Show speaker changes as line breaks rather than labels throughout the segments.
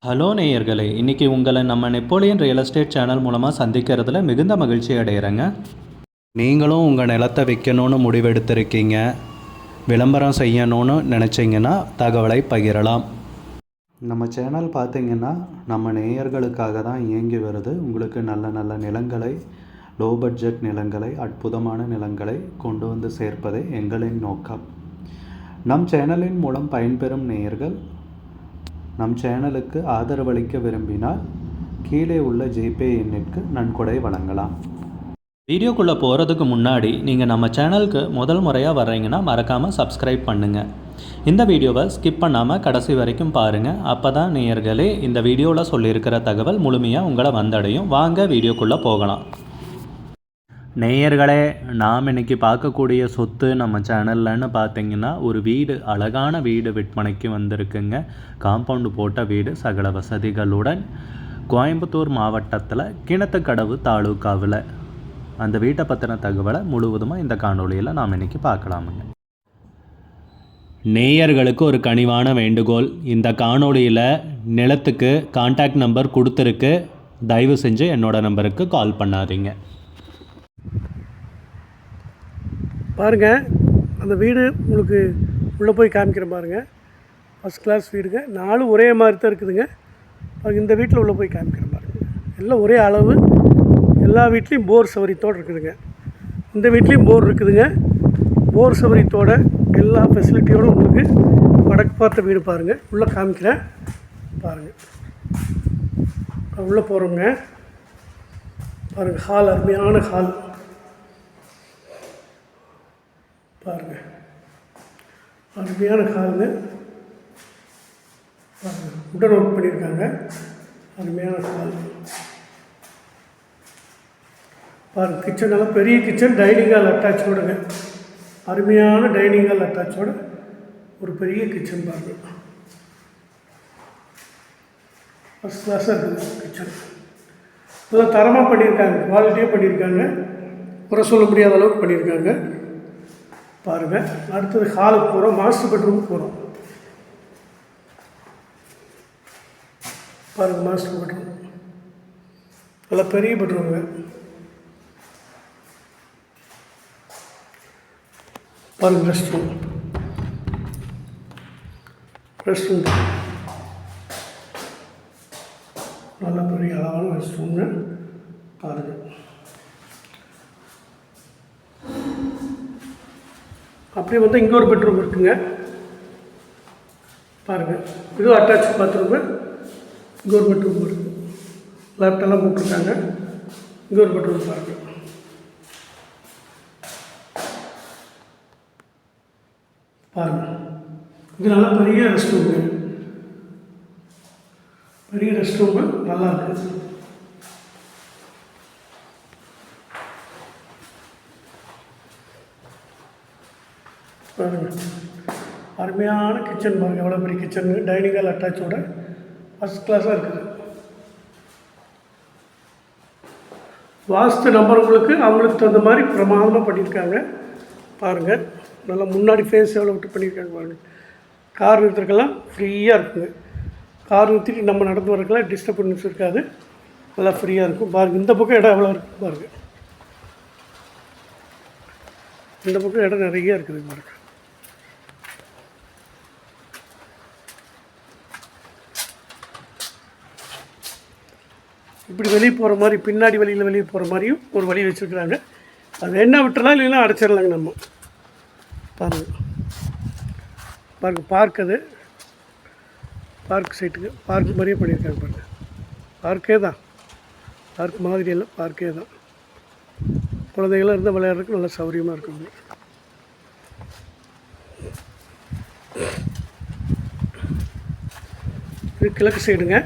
Hello நேயர்களே, இன்றைக்கி உங்களை நம்ம நெப்போலியன் ரியல் எஸ்டேட் சேனல் மூலமாக சந்திக்கிறதுல மிகுந்த மகிழ்ச்சி அடைகிறேங்க. நீங்களும் உங்கள் நிலத்தை விற்கணும்னு முடிவெடுத்திருக்கீங்க, விளம்பரம் செய்யணும்னு நினச்சிங்கன்னா தகவலை பகிரலாம். நம்ம சேனல் பார்த்திங்கன்னா நம்ம நேயர்களுக்காக தான் இயங்கி வருது. உங்களுக்கு நல்ல நல்ல நிலங்களை, லோ பட்ஜெட் நிலங்களை, அற்புதமான நிலங்களை கொண்டு வந்து சேர்ப்பதே எங்களின் நோக்கம். நம் சேனலின் மூலம் பயன்பெறும் நேயர்கள் நம் சேனலுக்கு ஆதரவளிக்க விரும்பினால் கீழே உள்ள ஜிபே எண்ணிற்கு நன்கொடை வழங்கலாம். வீடியோக்குள்ளே போகிறதுக்கு முன்னாடி நீங்கள் நம்ம சேனலுக்கு முதல் முறையாக வர்றீங்கன்னா மறக்காமல் சப்ஸ்கிரைப் பண்ணுங்கள். இந்த வீடியோவை ஸ்கிப் பண்ணாமல் கடைசி வரைக்கும் பாருங்கள். அப்போ தான் நேயர்களே இந்த வீடியோவில் சொல்லியிருக்கிற தகவல் முழுமையாக உங்களை வந்தடையும். வாங்க வீடியோக்குள்ளே போகலாம். நேயர்களே, நாம் இன்றைக்கி பார்க்கக்கூடிய சொத்து நம்ம சேனல்லன்னு பார்த்தீங்கன்னா ஒரு வீடு, அழகான வீடு விற்பனைக்கு வந்திருக்குங்க. காம்பவுண்டு போட்ட வீடு, சகல வசதிகளுடன், கோயம்புத்தூர் மாவட்டத்தில் கிணத்துக்கடவு தாலுக்காவில். அந்த வீட்டை பற்றின தகவலை முழுவதுமாக இந்த காணொலியில் நாம் இன்றைக்கி பார்க்கலாமுங்க. நேயர்களுக்கு ஒரு கனிவான வேண்டுகோள், இந்த காணொலியில் நிலத்துக்கு கான்டாக்ட் நம்பர் கொடுத்துருக்கு, தயவு செஞ்சு என்னோடய நம்பருக்கு கால் பண்ணாதீங்க.
பாருங்கள், அந்த வீடு உங்களுக்கு உள்ளே போய் காமிக்கிற பாருங்கள். ஃபஸ்ட் கிளாஸ் வீடுங்க, 4 ஒரே மாதிரி தான் இருக்குதுங்க. இந்த வீட்டில் உள்ளே போய் காமிக்கிற பாருங்கள். எல்லாம் ஒரே அளவு, எல்லா வீட்லேயும் போர் சௌகரியத்தோடு இருக்குதுங்க. இந்த வீட்லேயும் போர் இருக்குதுங்க. போர் சௌகரியத்தோட எல்லா ஃபெசிலிட்டியோடு உங்களுக்கு வடக்கு பார்த்த வீடு பாருங்கள். உள்ளே காமிக்கிறேன் பாருங்கள். உள்ளே போகிறோங்க பாருங்கள். ஹால், அருமையான ஹால் பாருங்கள். அருமையான ஹால்னு பாருங்கள். உடன் ஒர்க் பண்ணியிருக்காங்க. அருமையான ஹால் பாருங்கள். கிச்சன் நல்லா பெரிய கிச்சன், டைனிங் ஹால் அட்டாச்சோடுங்க. அருமையான டைனிங் ஹால் அட்டாச்சோட ஒரு பெரிய கிச்சன் பாருங்கள். ஃபஸ்ட் கிளாஸாக இருக்குது கிச்சன். நல்லா தரமாக பண்ணியிருக்காங்க, குவாலிட்டியாக பண்ணியிருக்காங்க, குறை சொல்ல முடியாத அளவுக்கு பண்ணியிருக்காங்க பாருங்கள். அடுத்தது ஹாலுக்கு போகிறோம், மாஸ்டர் பெட்ரூமுக்கு போகிறோம் பாருங்கள். மாஸ்டர் பெட்ரூம் நல்லா பெரிய பெட்ரூமுங்க பாருங்கள். ரெஸ்ட் ரூம் நல்ல பெரிய அளவான ரெஸ்ட் ரூம்னு பாருங்கள். அப்படியே வந்து இங்கே ஒரு பெட்ரூம் இருக்குங்க பாருங்கள். இதுவும் அட்டாச் பாத்ரூமு. இங்கே ஒரு பெட்ரூம் இருக்குது, லேப்டெல்லாம் போட்டிருக்காங்க. இங்கே ஒரு பெட்ரூம் பாருங்கள். பாருங்கள், இது நல்லா பெரிய ரெஸ்ட் ரூமு. பெரிய ரெஸ்ட் ரூமு நல்லா இருக்குது. பாருங்கள், அருமையான கிச்சன் பாருங்கள். எவ்வளோ பெரிய கிச்சன், டைனிங் ஹால் அட்டாச்சோட ஃபஸ்ட் கிளாஸாக இருக்குது. வாஸ்து நம்பர்களுக்கு அவங்களுக்கு தகுந்த மாதிரி பிரமாதமாக பண்ணியிருக்காங்க பாருங்கள். நல்லா முன்னாடி ஃபேஸ் எவ்வளோ விட்டு பண்ணியிருக்காங்க பாருங்கள். கார் நிறுத்துறதுக்கெல்லாம் ஃப்ரீயாக இருக்குங்க. கார் நிறுத்திட்டு நம்ம நடந்து வரதுக்கெல்லாம் டிஸ்டர்பன்ஸ் இருக்காது, நல்லா ஃப்ரீயாக இருக்கும் பாருங்கள். இந்த பக்கம் இடம் எவ்வளோ இருக்குது பாருங்கள். இந்த பக்கம் இடம் நிறைய இருக்குது பாருங்கள். இப்படி வெளியே போகிற மாதிரி, பின்னாடி வழியில் வெளியே போகிற மாதிரியும் ஒரு வழி வச்சுருக்குறாங்க. அது என்ன விட்டுறலாம், இல்லைன்னா அடைச்சிடலாங்க நம்ம. பாருங்கள் பாருங்கள், பார்க், அது பார்க் சைட்டுக்கு பார்க் மாதிரியே பண்ணியிருக்காங்க பாருங்கள். பார்க்கே தான், பார்க் மாதிரி இல்லை, பார்க்கே தான். குழந்தைகளாக இருந்தால் விளையாடுறதுக்கு நல்லா சௌகரியமாக இருக்குங்க. இது கிழக்கு சைடுங்க.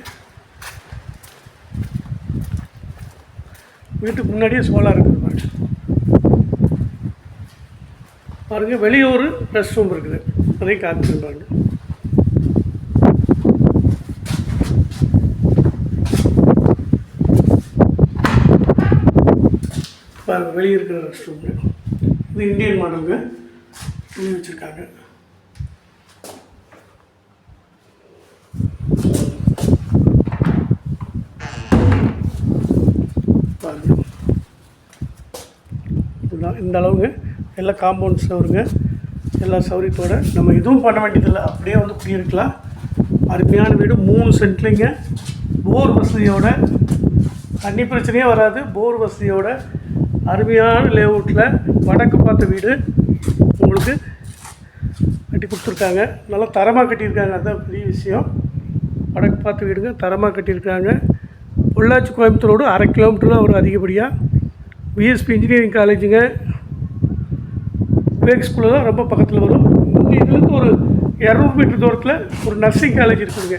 வீட்டுக்கு முன்னாடியே சோலார் இருக்குது பாருங்கள். பாருங்கள், வெளியூர் ரெஸ்ட் ரூம் இருக்குது, அதையும் காமிச்சு பாருங்கள். பாருங்கள், வெளியே இருக்கிற ரெஸ்ட் ரூமு. இது இந்தியன் மாடலுங்க, வெளியே வச்சுருக்காங்க. இந்த அளவுங்க. எல்லாம் காம்பவுண்ட் சவருங்க, எல்லா சௌகரியத்தோடு. நம்ம எதுவும் பண்ண வேண்டியதில்லை, அப்படியே வந்து குடியிருக்கலாம். அருமையான வீடு, 3 சென்ட்லிங்க, போர் வசதியோட, தண்ணி பிரச்சனையே வராது. போர் வசதியோட அருமையான லேஅவுட்டில் வடக்கு பார்த்த வீடு உங்களுக்கு கட்டி கொடுத்துருக்காங்க. நல்லா தரமாக கட்டியிருக்காங்க, அதுதான் பெரிய விஷயம். வடக்கு பார்த்த வீடுங்க, தரமாக கட்டியிருக்காங்க. பொள்ளாச்சி கோயம்புத்தூர் ரோடு 1/2 கிலோமீட்டர் தான் வரும் அதிகப்படியாக. விஎஸ்பி இன்ஜினியரிங் காலேஜுங்க, விவேக் ஸ்கூலில் தான் ரொம்ப பக்கத்தில் வரும். இதுலேருந்து ஒரு 200 மீட்டர் தூரத்தில் ஒரு நர்சிங் காலேஜ் இருக்குதுங்க,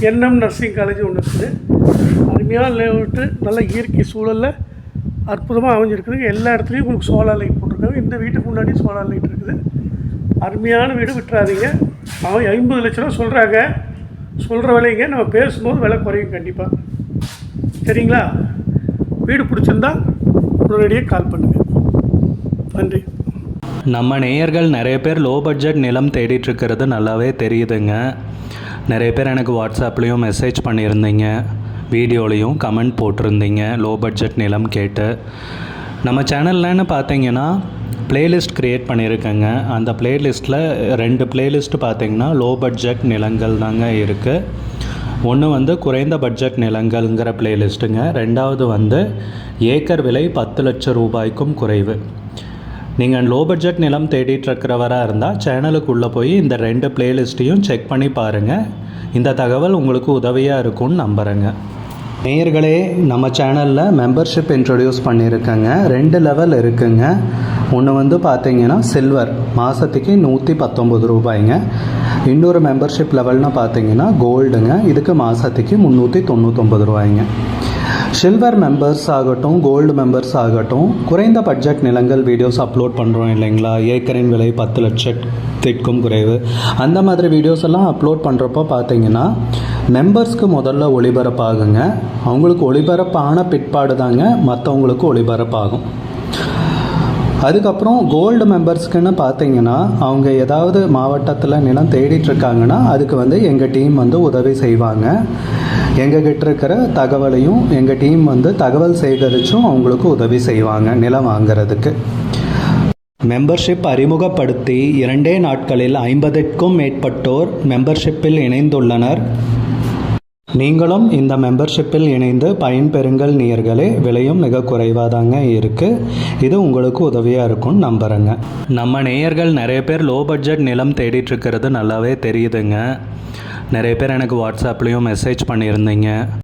என்எம் நர்சிங் காலேஜ் ஒன்று இருக்குது. அருமையான லேஅவுட்டு, நல்ல இயற்கை சூழலில் அற்புதமாக அமைஞ்சிருக்குதுங்க. எல்லா இடத்துலையும் உங்களுக்கு சோலார் லைட் போட்டிருக்காங்க. இந்த வீட்டுக்கு முன்னாடி சோலார் லைட் இருக்குது. அருமையான வீடு, விட்டுறாதீங்க. அவன் 50 லட்ச ரூபா சொல்கிறாங்க, சொல்கிற விலைங்க. நம்ம பேசும்போது விலை குறையும் கண்டிப்பாக, சரிங்களா? வீடு பிடிச்சிருந்தா உடனடியாக கால் பண்ணுங்கள். நன்றி.
நம்ம நேயர்கள் நிறைய பேர் லோ பட்ஜெட் நிலம் தேடிட்டுருக்கிறது நல்லாவே தெரியுதுங்க. நிறைய பேர் எனக்கு வாட்ஸ்அப்லேயும் மெசேஜ் பண்ணியிருந்தீங்க, வீடியோலையும் கமெண்ட் போட்டிருந்தீங்க லோ பட்ஜெட் நிலம் கேட்டு. நம்ம சேனல்லன்னு பார்த்தீங்கன்னா ப்ளேலிஸ்ட் க்ரியேட் பண்ணியிருக்கேங்க. அந்த ப்ளேலிஸ்ட்டில் 2 ப்ளேலிஸ்ட்டு பார்த்தீங்கன்னா லோ பட்ஜெட் நிலங்கள் தாங்க இருக்குது. ஒன்று வந்து குறைந்த பட்ஜெட் நிலங்கள்ங்கிற ப்ளேலிஸ்ட்டுங்க. 2வது வந்து ஏக்கர் விலை 10 லட்சம் ரூபாய்க்கும் குறைவு. நீங்கள் லோ பட்ஜெட் நிலம் தேடிட்டுருக்கிறவராக இருந்தால் சேனலுக்குள்ளே போய் இந்த 2 ப்ளேலிஸ்ட்டையும் செக் பண்ணி பாருங்கள். இந்த தகவல் உங்களுக்கு உதவியாக இருக்கும்னு நம்புகிறேங்க. நேயர்களே, நம்ம சேனலில் மெம்பர்ஷிப் இன்ட்ரடியூஸ் பண்ணியிருக்கேங்க. 2 லெவல் இருக்குங்க. ஒன்று வந்து பார்த்தீங்கன்னா சில்வர், மாதத்துக்கு 119 ரூபாய்ங்க. இன்னொரு மெம்பர்ஷிப் லெவல்னு பார்த்தீங்கன்னா கோல்டுங்க, இதுக்கு மாதத்துக்கு 399 ரூபாய்ங்க. சில்வர் மெம்பர்ஸ் ஆகட்டும், கோல்டு மெம்பர்ஸ் ஆகட்டும், குறைந்த பட்ஜெட் நிலங்கள் வீடியோஸ் அப்லோட் பண்ணுறோம் இல்லைங்களா, ஏக்கரின் விலை 10 லட்சத்திற்கும் குறைவு, அந்த மாதிரி வீடியோஸ் எல்லாம் அப்லோட் பண்ணுறப்போ பார்த்தீங்கன்னா மெம்பர்ஸ்க்கு முதல்ல ஒளிபரப்பாகுங்க. அவங்களுக்கு ஒளிபரப்பான பிற்பாடு தாங்க மற்றவங்களுக்கு ஒளிபரப்பாகும். அதுக்கப்புறம் கோல்டு மெம்பர்ஸ்க்குன்னு பார்த்தீங்கன்னா அவங்க ஏதாவது மாவட்டத்தில் நிலம் தேடிட்டுருக்காங்கன்னா அதுக்கு வந்து எங்கள் டீம் வந்து உதவி செய்வாங்க. எங்ககிட்ட இருக்கிற தகவலையும் எங்கள் டீம் வந்து தகவல் சேகரித்தும் அவங்களுக்கு உதவி செய்வாங்க நிலம் வாங்கிறதுக்கு. மெம்பர்ஷிப் அறிமுகப்படுத்தி 2 நாட்களில் 50க்கும் மேற்பட்டோர் மெம்பர்ஷிப்பில் இணைந்துள்ளனர். நீங்களும் இந்த மெம்பர்ஷிப்பில் இணைந்து பயன்பெறுங்கள் நேயர்களே. விலையும் மிக குறைவாக தாங்க இருக்குது. இது உங்களுக்கு உதவியாக இருக்கும்னு நம்புகிறேங்க. நம்ம நேயர்கள் நிறைய பேர் லோ பட்ஜெட் நிலம் தேடிட்டுருக்கிறது நல்லாவே தெரியுதுங்க. நிறைய பேர் எனக்கு வாட்ஸ்அப்லேயும் மெசேஜ் பண்ணியிருந்தீங்க.